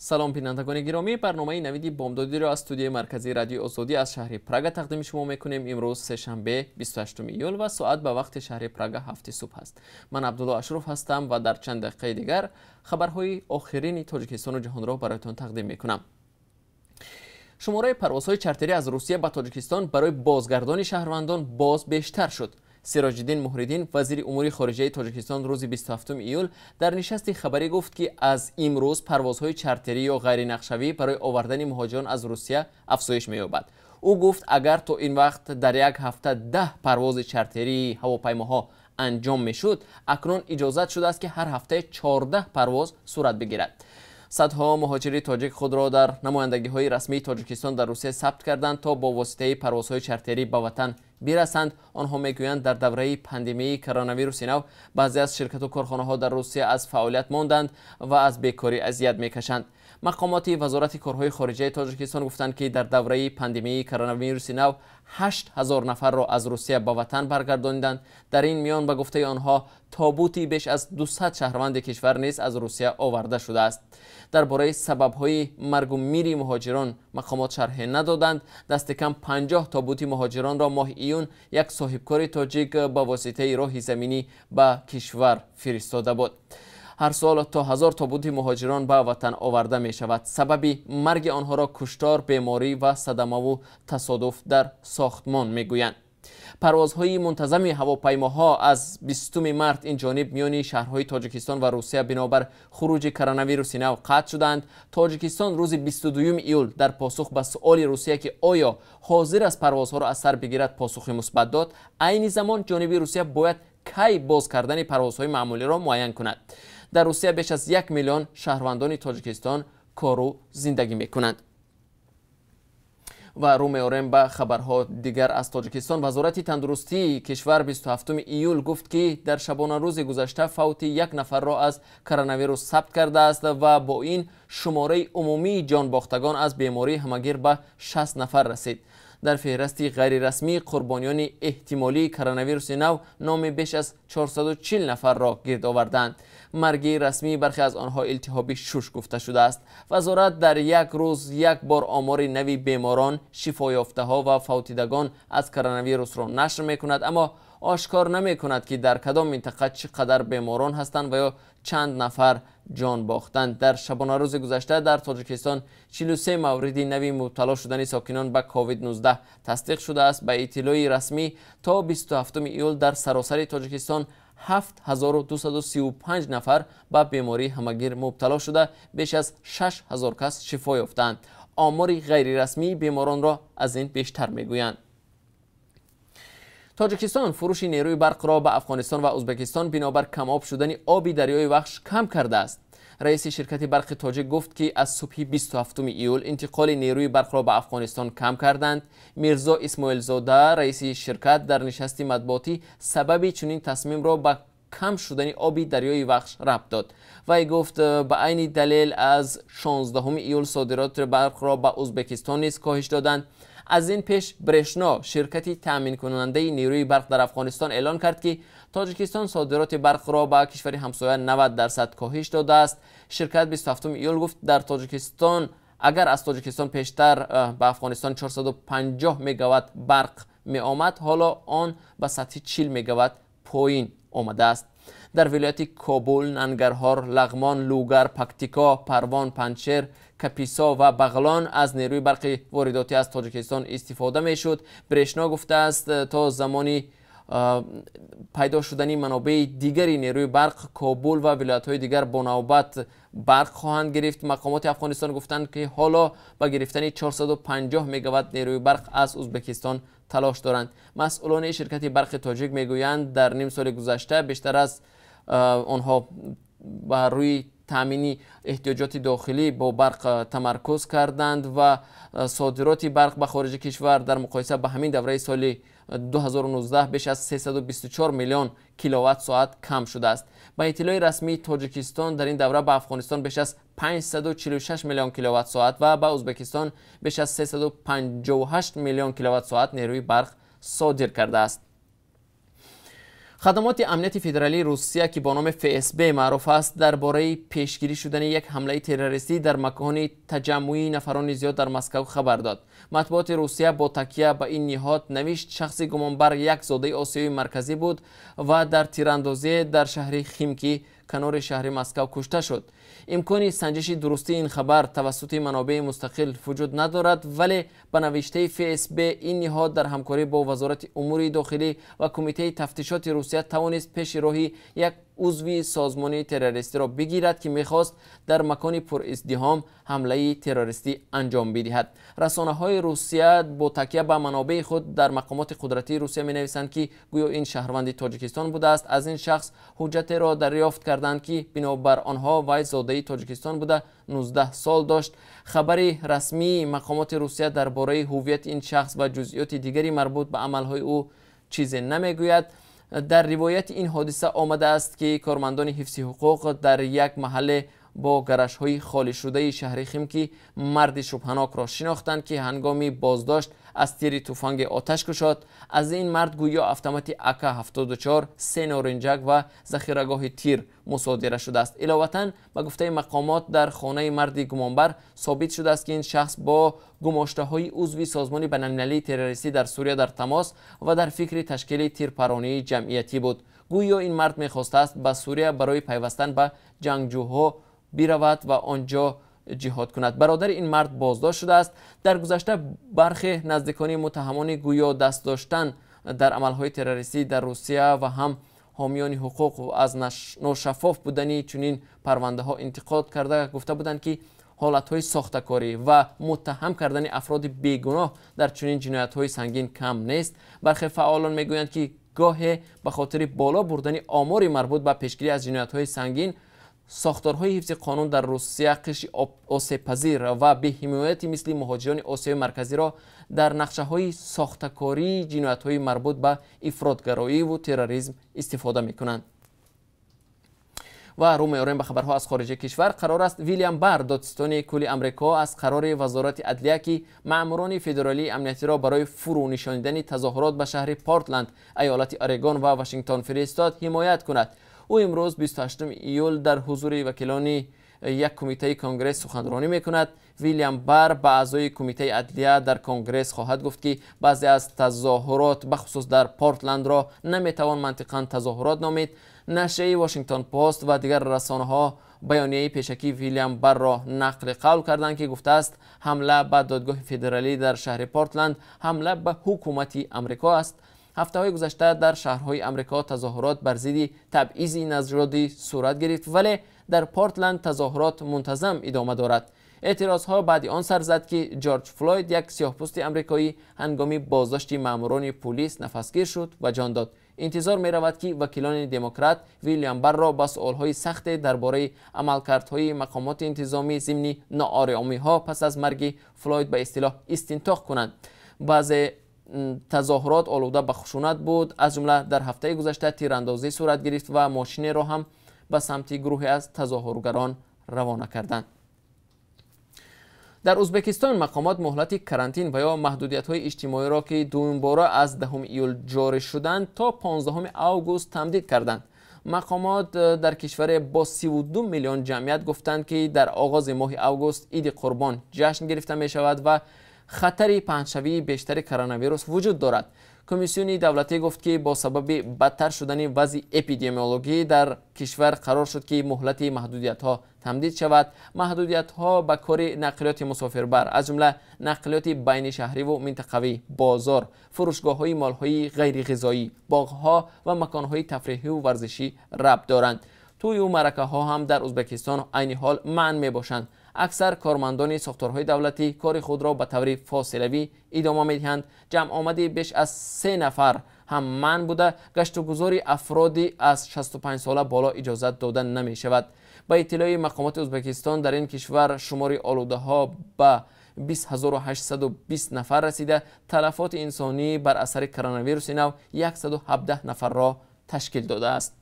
سلام بینندگان گرامی، برنامه نویدی بامدادی را از استودیوی مرکزی رادیو آزادی از شهر پراگ تقدیم شما میکنیم. امروز سه‌شنبه 28 ایول و ساعت به وقت شهر پراگ 7 صبح است. من عبدالله اشرف هستم و در چند دقیقه دیگر خبرهای آخرین تاجیکستان و جهان را برایتان تقدیم میکنم. شماره پروازهای چارتری از روسیه به تاجیکستان برای بازگردانی شهروندان باز بیشتر شد. سراج الدین محردین وزیر امور خارجه تاجیکستان روز 27 ایول در نشست خبری گفت که از امروز پروازهای چارتری یا غیر نقشه‌ای برای آوردن مهاجران از روسیه افزایش می‌یابد. او گفت اگر تا این وقت در یک هفته 10 پرواز چارتری هواپیماها انجام می‌شد، اکنون اجازه شده است که هر هفته 14 پرواز صورت بگیرد. صدها مهاجری تاجیک خود را در نمایندگی‌های رسمی تاجیکستان در روسیه ثبت کردند تا با واسطه پروازهای چارتری به وطن برسند. آنها میگویند در دوره پاندمی کرونا ویروس نو بعضی از شرکت و کارخانه‌ها در روسیه از فعالیت ماندند و از بیکاری اذیت میکشند. مقامات وزارت کارهای خارجه تاجیکستان گفتند که در دوره پاندمی کرونا ویروس نو 8000 نفر را از روسیه به وطن برگرداندند. در این میان به گفته آنها تابوتی بیش از 200 شهروند کشور نیز از روسیه آورده شده است. درباره سبب‌های مرگ و میر مهاجران مقامات شرح ندادند. دست کم 50 تابوت مهاجران را ماه ایون یک صاحبکار تاجیک با واسطه راه زمینی به کشور فرستاده بود. هر سال تا 1000 تابوت مهاجران به وطن آورده می شود. سبب مرگ آنها را کشتار، بیماری و صدمه و تصادف در ساختمان می گویند. پروازهای منتظم هواپیماها از 20 مارس این جانب میان شهرهای تاجیکستان و روسیه بنابر خروج کرونا ویروس نو قطع شدند. تاجیکستان روز 22 ایول در پاسخ به سؤال روسیه که آیا حاضر است پروازها را از سر بگیرد پاسخ مثبت داد. عین زمان جانب روسیه باید کی باز کردن پروازهای معمولی را معین کند. در روسیه بیش از 1 میلیون شهروندان تاجیکستان کار و زندگی میکنند. و رو میاریم به خبرها دیگر از تاجیکستان. وزارت تندرستی کشور 27 ایول گفت که در شبانه روز گذشته فوت 1 نفر را از کرونا ویروس ثبت کرده است و با این شماره عمومی جان باختگان از بیماری همگیر به 60 نفر رسید. در فهرست غیر رسمی قربانیان احتمالی کرونا ویروس نو نام بیش از 440 نفر را گرد آوردند. مرگ رسمی برخی از آنها التهاب شش گفته شده است. وزارت در یک روز یک بار آمار نوی بیماران، شفا یافته ها و فوتیدگان از کرونا ویروس را نشر میکند، اما آشکار نمی کند که در کدام منطقه چقدر بیماران هستند و یا چند نفر جان باختند. در شبانه روز گذشته در تاجیکستان 43 مورد نوی مبتلا شدن ساکنان به کووید 19 تصدیق شده است. به اطلاع رسمی تا 27 ایول در سراسر تاجیکستان 7235 نفر به بیماری همگیر مبتلا شده، بیش از 6000 کس شفا یافتند. آمار غیر رسمی بیماران را از این بیشتر میگویند. تاجیکستان فروش نیروی برق را به افغانستان و ازبکستان بنابر کم آب شدن آب دریای وخش کم کرده است. رئیس شرکت برق تاجیک گفت که از صبح 27 ایول انتقال نیروی برق را به افغانستان کم کردند. میرزا اسماعیل زاده رئیس شرکت در نشست مطبوعاتی سبب چنین تصمیم را به کم شدن آب دریای وخش ربط داد. وی گفت به عین دلیل از 16 ایول صادرات برق را به ازبکستان نیز کاهش دادند. از این پیش برشنا شرکتی تامین کننده نیروی برق در افغانستان اعلان کرد که تاجیکستان صادرات برق را به کشور همسایه 90% کاهش داده است. شرکت 27 ایول گفت در تاجیکستان اگر از تاجیکستان پیشتر به افغانستان 450 مگاوات برق می آمد، حالا آن به سطح 40 مگاوات پایین آمده است. در ولایت کابل، ننگرهار، لغمان، لوگر، پکتیکا، پروان، پنجشیر، کپیسا و بغلان از نیروی برق وارداتی از تاجیکستان استفاده می شد. برشنا گفته است تا زمانی پیدا شدن منابع دیگری نیروی برق کابل و ولایت‌های دیگر با نوبت برق خواهند گرفت. مقامات افغانستان گفتند که حالا با گرفتن 450 مگاوات نیروی برق از ازبکستان تلاش دارند. مسئولان شرکت برق تاجیک میگویند در نیم سال گذشته بیشتر از آنها بر روی تامین احتیاجات داخلی با برق تمرکز کردند و صادرات برق به خارج کشور در مقایسه به همین دوره سال 2019 بیش از 324 میلیون کیلووات ساعت کم شده است. با اطلاع رسمی تاجیکستان در این دوره به افغانستان بیش از 546 میلیون کیلووات ساعت و به ازبکستان بیش از 358 میلیون کیلووات ساعت نیروی برق صادر کرده است. خدمات امنیت فدرالی روسیه که با نام FSB معروف است درباره پیشگیری شدن یک حمله تروریستی در مکان تجمعی نفران زیاد در مسکو خبر داد. مطبوعات روسیه با تکیه به این نهاد نوشت شخصی گمانبر یک زاده آسیای مرکزی بود و در تیراندازی در شهر خیمکی کنار شهر مسکو کشته شد. امکان سنجش درستی این خبر توسط منابع مستقل وجود ندارد، ولی به نوشته FSB این نهاد در همکاری با وزارت امور داخلی و کمیته تفتیشات روسیه توانست پیش راهی یک عضوی سازمان تروریستی را بگیرد که میخواست در مکان پر ازدحام حمله تروریستی انجام بدهد. رسانه‌های روسیه با تکیه به منابع خود در مقامات قدرتی روسیه می نویسند که گویا این شهروند تاجیکستان بوده است. از این شخص حجت را دریافت کردند که بنابر آنها وی زاده تاجیکستان بوده، 19 سال داشت. خبری رسمی مقامات روسیه درباره هویت این شخص و جزئیات دیگری مربوط به عملهای او چیزی نمیگوید. در روایت این حادثه آمده است که کارمندان حفظ حقوق در یک محل با گرش های خالی شده شهر خیمکی مرد شبهناک را شناختند که هنگامی بازداشت از تیر تفنگ آتش کشاد. از این مرد گویا اتومات AK-74 3 نارنجک و ذخیره‌گاه تیر مصادره شده است. علاوه به گفته مقامات در خانه مرد گمانبر ثابت شده است که این شخص با گماشته های عضوی سازمان بین‌المللی تروریستی در سوریه در تماس و در فکر تشکیل تیرپرانی جمعیتی بود. گویا این مرد می‌خواسته است به سوریه برای پیوستن به جنگجوها برود و آنجا جهاد کند. برادر این مرد بازداشت شده است. در گذشته برخی نزدیکان متهمان گویا دست داشتن در عملهای تروریستی در روسیه و هم حامیان حقوق و از ناشفاف بودنی چنین پرونده ها انتقاد کرده گفته بودند که حالتهای ساختکاری و متهم کردن افراد بیگناه در چنین جنایت‌های سنگین کم نیست. برخی فعالان میگویند که گاهی به خاطر بالا بردن آمار مربوط به پیشگیری از جنایت‌های سنگین ساختارهای حفظ قانون در روسیه قشر آسیب پذیر و به حمایتی مثل مهاجران آسیای مرکزی را در نقشه‌های ساختکاری جنایت‌های مربوط به افراطگرایی و تروریسم استفاده می‌کنند. و رو می‌آوریم به خبرها از خارج کشور. قرار است ویلیام بر دادستان کل آمریکا از قرار وزارت عدلیه که مأموران فدرالی امنیتی را برای فرو نشاندن تظاهرات به شهر پورتلند ایالت اریگون و واشنگتن فرستاد حمایت کند. او امروز 28 ایول در حضور وکیلان یک کمیته کنگره سخنرانی میکند. ویلیام بر به اعضای کمیته عدلیه در کنگره خواهد گفت که بعضی از تظاهرات بخصوص در پورتلند را نمیتوان منطقاً تظاهرات نامید. نشریه واشنگتن پست و دیگر رسانه‌ها بیانیه پیشکی ویلیام بر را نقل قول کردند که گفته است حمله به دادگاه فدرالی در شهر پورتلند حمله به حکومت آمریکا است. هفته‌های گذشته در شهرهای آمریکا تظاهرات بر ضد تبعیض نژادی صورت گرفت، ولی در پورتلند تظاهرات منتظم ادامه دارد. اعتراضها بعد آن سر زد که جورج فلوید یک سیاه‌پوست آمریکایی هنگامی بازداشت ماموران پلیس نفسگیر شد و جان داد. انتظار می رود که وکیلان دموکرات ویلیام بر را با سؤال‌های سخت درباره عملکردهای مقامات انتظامی ضمن ناآرامی‌ها پس از مرگ فلوید به اصطلاح استنتاق کنند. بعضی تظاهرات آلوده به خشونت بود، از جمله در هفته گذشته تیراندازی صورت گرفت و ماشین را هم به سمت گروهی از تظاهرگران روانه کردند. در ازبکستان مقامات مهلت کرانتین و یا محدودیت‌های اجتماعی را که دومین باره از 10 ایول جاری شدند تا 15 آگوست تمدید کردند. مقامات در کشور با 32 میلیون جمعیت گفتند که در آغاز ماه آگوست عید قربان جشن گرفته می شود و خطر پهن‌شوی بیشتر کرونا ویروس وجود دارد. کمیسیون دولتی گفت که با سبب بدتر شدن وضع اپیدمیولوژی در کشور قرار شد که مهلت محدودیت‌ها تمدید شود. محدودیت‌ها به کار نقلیات مسافربر از جمله نقلیات بین شهری و منطقوی، بازار، فروشگاه‌های مال‌های غیر غذایی، باغ‌ها و مکان‌های تفریحی و ورزشی ربط دارند. توی و مرکه‌ها هم در ازبکستان عین حال منع می‌باشند. اکثر کارمندان ساختارهای دولتی کار خود را به طور فاصلوی ادامه می‌دهند. جمع آمدی بیش از 3 نفر هم منع بوده. گشت و گذار افرادی از 65 ساله بالا اجازت داده نمی شود. با اطلاع مقامات ازبکستان در این کشور شمار آلوده ها به 20820 نفر رسیده. تلفات انسانی بر اثر کرونا ویروس نو 117 نفر را تشکیل داده است.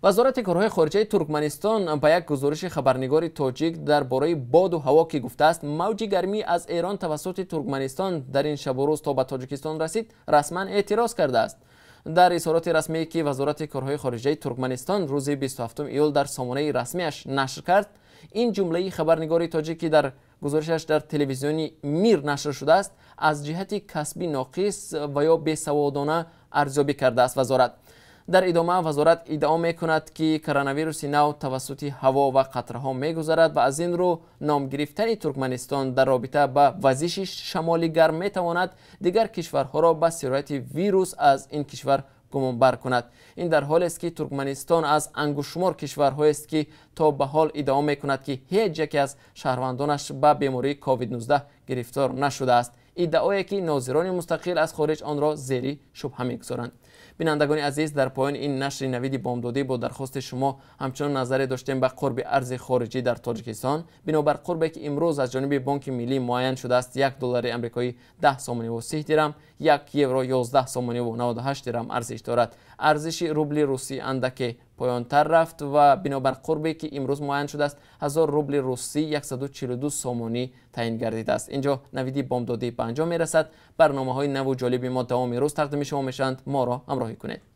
وزارت کارهای خارجه ترکمنستان با یک گزارش خبرنگار تاجیک درباره باد و هوا که گفته است موج گرمی از ایران توسط ترکمنستان در این شب و روز تا به تاجیکستان رسید رسما اعتراض کرده است. در اظهارات رسمی که وزارت کارهای خارجه ترکمنستان روز 27 ایول در سامانه رسمیش نشر کرد، این جمله خبرنگار تاجیکی در گزارشش در تلویزیونی میر نشر شده است از جهت کسبی ناقص و یا بی‌سوادانه ارزیابی کرده است. وزارت در ادامه وزارت ادعا میکند که کرونا ویروس نو توسط هوا و قطره ها میگذرد و از این رو نام گرفتن ترکمنستان در رابطه با وزش شمالی گرم میتواند دیگر کشورها را به سرایت ویروس از این کشور گمان بر کند. این در حالی است که ترکمنستان از انگشتشمار کشورهایی است که تا به حال ادعا میکند که هیچ یکی از شهروندانش به بیماری کووید 19 گرفتار نشده است، ادعایی که ناظران مستقل از خارج آن را زیر شبهه میگذارند. بینندگان عزیز، در پایان این نشر نوید بامدادی با درخواست شما همچنان نظری داشتیم به قرب ارز خارجی در تاجیکستان. بنابر قربی که امروز از جانب بانک ملی معین شده است، $1 آمریکایی 10 سومانی و 30 درم، 1 یورو 11 سومانی و 98 درم ارزش دارد. ارزش روبل روسی اندک پایانتر رفت و بنابر قربی که امروز معین شده است 1000 روبل روسی 142 سومانی تعیین گردیده است. اینجا نویدی بامدادی به انجام میرسد. برنامه‌های نو و جالب ما دوام روز تقدیم شما میشند. ما را همراهی کنید.